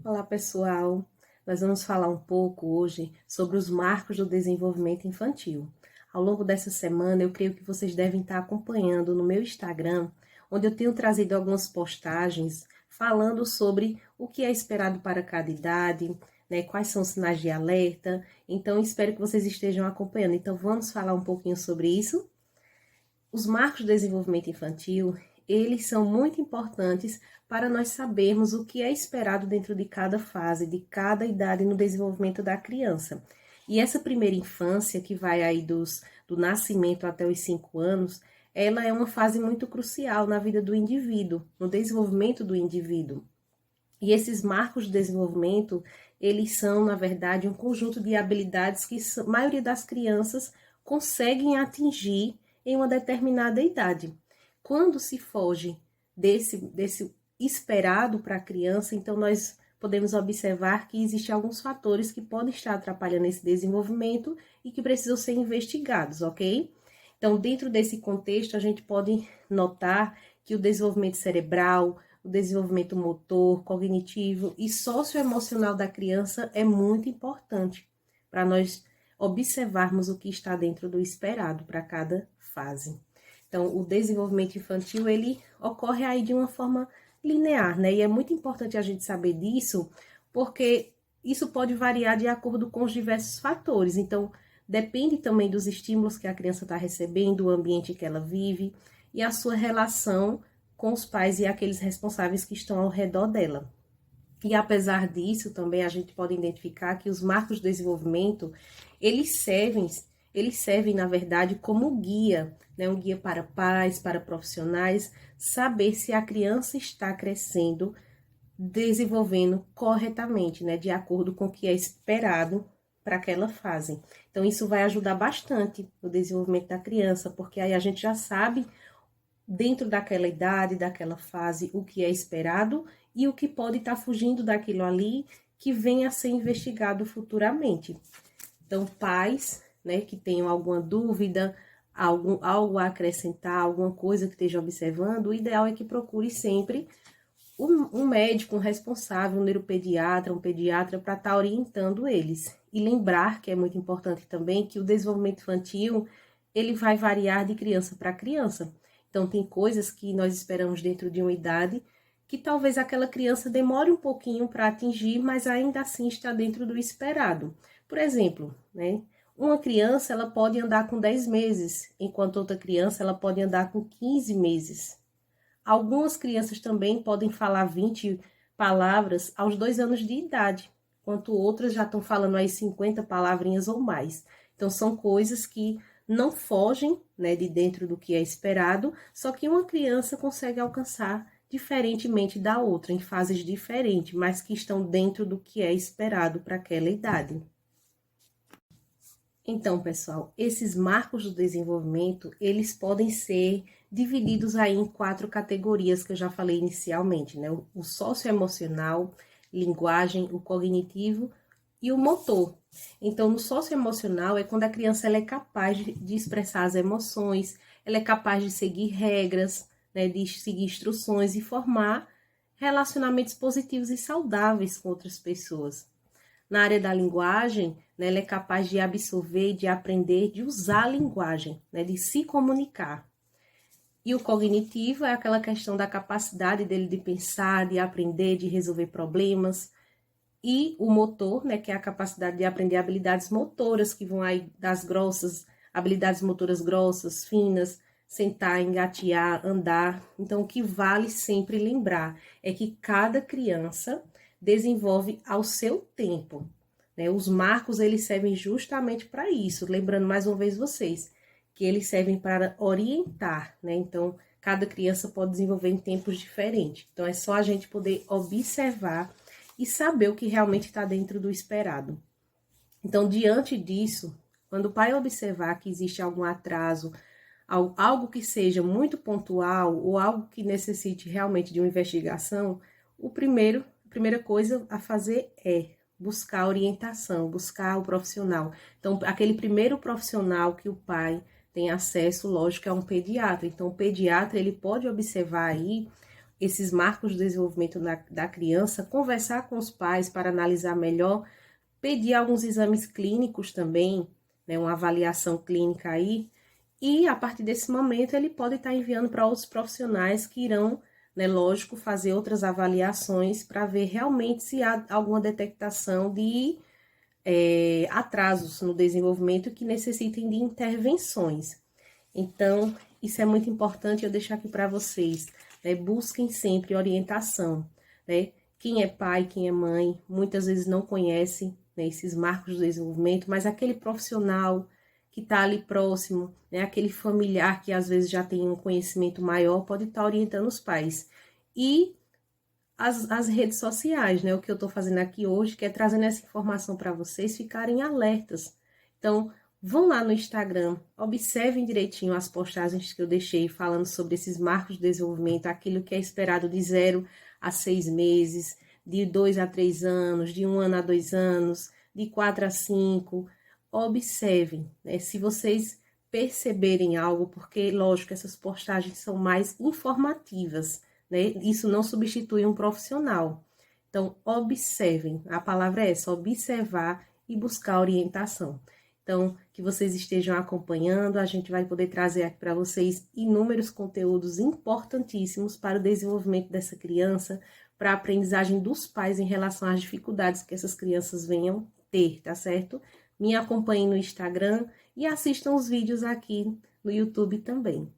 Olá, pessoal. Nós vamos falar um pouco hoje sobre os marcos do desenvolvimento infantil. Ao longo dessa semana, eu creio que vocês devem estar acompanhando no meu Instagram, onde eu tenho trazido algumas postagens falando sobre o que é esperado para cada idade, né, quais são os sinais de alerta. Então, espero que vocês estejam acompanhando. Então, vamos falar um pouquinho sobre isso? Os marcos do desenvolvimento infantil, eles são muito importantes para nós sabermos o que é esperado dentro de cada fase, de cada idade no desenvolvimento da criança. E essa primeira infância, que vai aí do nascimento até os 5 anos, ela é uma fase muito crucial na vida do indivíduo, no desenvolvimento do indivíduo. E esses marcos de desenvolvimento, eles são, na verdade, um conjunto de habilidades que a maioria das crianças conseguem atingir em uma determinada idade. Quando se foge desse esperado para a criança, então nós podemos observar que existem alguns fatores que podem estar atrapalhando esse desenvolvimento e que precisam ser investigados, ok? Então, dentro desse contexto, a gente pode notar que o desenvolvimento cerebral, o desenvolvimento motor, cognitivo e socioemocional da criança é muito importante para nós observarmos o que está dentro do esperado para cada fase. Então, o desenvolvimento infantil, ele ocorre aí de uma forma linear, né? E é muito importante a gente saber disso, porque isso pode variar de acordo com os diversos fatores. Então, depende também dos estímulos que a criança está recebendo, o ambiente que ela vive e a sua relação com os pais e aqueles responsáveis que estão ao redor dela. E apesar disso, também a gente pode identificar que os marcos de desenvolvimento, eles servem, na verdade, como guia, né? Um guia para pais, para profissionais, saber se a criança está crescendo, desenvolvendo corretamente, né? De acordo com o que é esperado para aquela fase. Então, isso vai ajudar bastante no desenvolvimento da criança, porque aí a gente já sabe dentro daquela idade, daquela fase, o que é esperado e o que pode estar fugindo daquilo ali que venha a ser investigado futuramente. Então, pais, né, que tenham alguma dúvida, algo a acrescentar, alguma coisa que esteja observando, o ideal é que procure sempre um médico, um responsável, um neuropediatra, um pediatra, para estar orientando eles. E lembrar que é muito importante também que o desenvolvimento infantil, ele vai variar de criança para criança. Então, tem coisas que nós esperamos dentro de uma idade que talvez aquela criança demore um pouquinho para atingir, mas ainda assim está dentro do esperado. Por exemplo, né? Uma criança, ela pode andar com 10 meses, enquanto outra criança, ela pode andar com 15 meses. Algumas crianças também podem falar 20 palavras aos 2 anos de idade, enquanto outras já estão falando aí 50 palavrinhas ou mais. Então, são coisas que não fogem, né, de dentro do que é esperado, só que uma criança consegue alcançar diferentemente da outra, em fases diferentes, mas que estão dentro do que é esperado para aquela idade. Então, pessoal, esses marcos do desenvolvimento, eles podem ser divididos aí em 4 categorias que eu já falei inicialmente, né? O socioemocional, linguagem, o cognitivo e o motor. Então, no socioemocional é quando a criança ela é capaz de expressar as emoções, ela é capaz de seguir regras, né, de seguir instruções e formar relacionamentos positivos e saudáveis com outras pessoas. Na área da linguagem, né, ela é capaz de absorver, de aprender, de usar a linguagem, né, de se comunicar. E o cognitivo é aquela questão da capacidade dele de pensar, de aprender, de resolver problemas. E o motor, né, que é a capacidade de aprender habilidades motoras, que vão aí das grossas, habilidades motoras grossas, finas, sentar, engatear, andar. Então, o que vale sempre lembrar é que cada criança desenvolve ao seu tempo, né? Os marcos, eles servem justamente para isso. Lembrando mais uma vez vocês, que eles servem para orientar, né? Então, cada criança pode desenvolver em tempos diferentes. Então, é só a gente poder observar e saber o que realmente está dentro do esperado. Então, diante disso, quando o pai observar que existe algum atraso, algo que seja muito pontual ou algo que necessite realmente de uma investigação, a primeira coisa a fazer é buscar orientação, buscar o profissional. Então, aquele primeiro profissional que o pai tem acesso, lógico, é um pediatra. Então, o pediatra, ele pode observar aí esses marcos do desenvolvimento da criança, conversar com os pais para analisar melhor, pedir alguns exames clínicos também, né, uma avaliação clínica aí, e a partir desse momento ele pode estar enviando para outros profissionais que irão, né, lógico, fazer outras avaliações para ver realmente se há alguma detectação de atrasos no desenvolvimento que necessitem de intervenções. Então, isso é muito importante eu deixar aqui para vocês, né? Busquem sempre orientação, né? Quem é pai, quem é mãe, muitas vezes não conhece, né, esses marcos do desenvolvimento, mas aquele profissional que está ali próximo, né, aquele familiar que às vezes já tem um conhecimento maior, pode estar orientando os pais. E as redes sociais, né? O que eu estou fazendo aqui hoje, que é trazendo essa informação para vocês ficarem alertas. Então, vão lá no Instagram, observem direitinho as postagens que eu deixei falando sobre esses marcos de desenvolvimento, aquilo que é esperado de 0 a 6 meses, de 2 a 3 anos, de 1 ano a 2 anos, de 4 a 5. Observem, né? Se vocês perceberem algo, porque, lógico, essas postagens são mais informativas, né? Isso não substitui um profissional. Então, observem, a palavra é essa, observar e buscar orientação. Então, que vocês estejam acompanhando, a gente vai poder trazer aqui para vocês inúmeros conteúdos importantíssimos para o desenvolvimento dessa criança, para a aprendizagem dos pais em relação às dificuldades que essas crianças venham ter, tá certo? Me acompanhem no Instagram e assistam os vídeos aqui no YouTube também.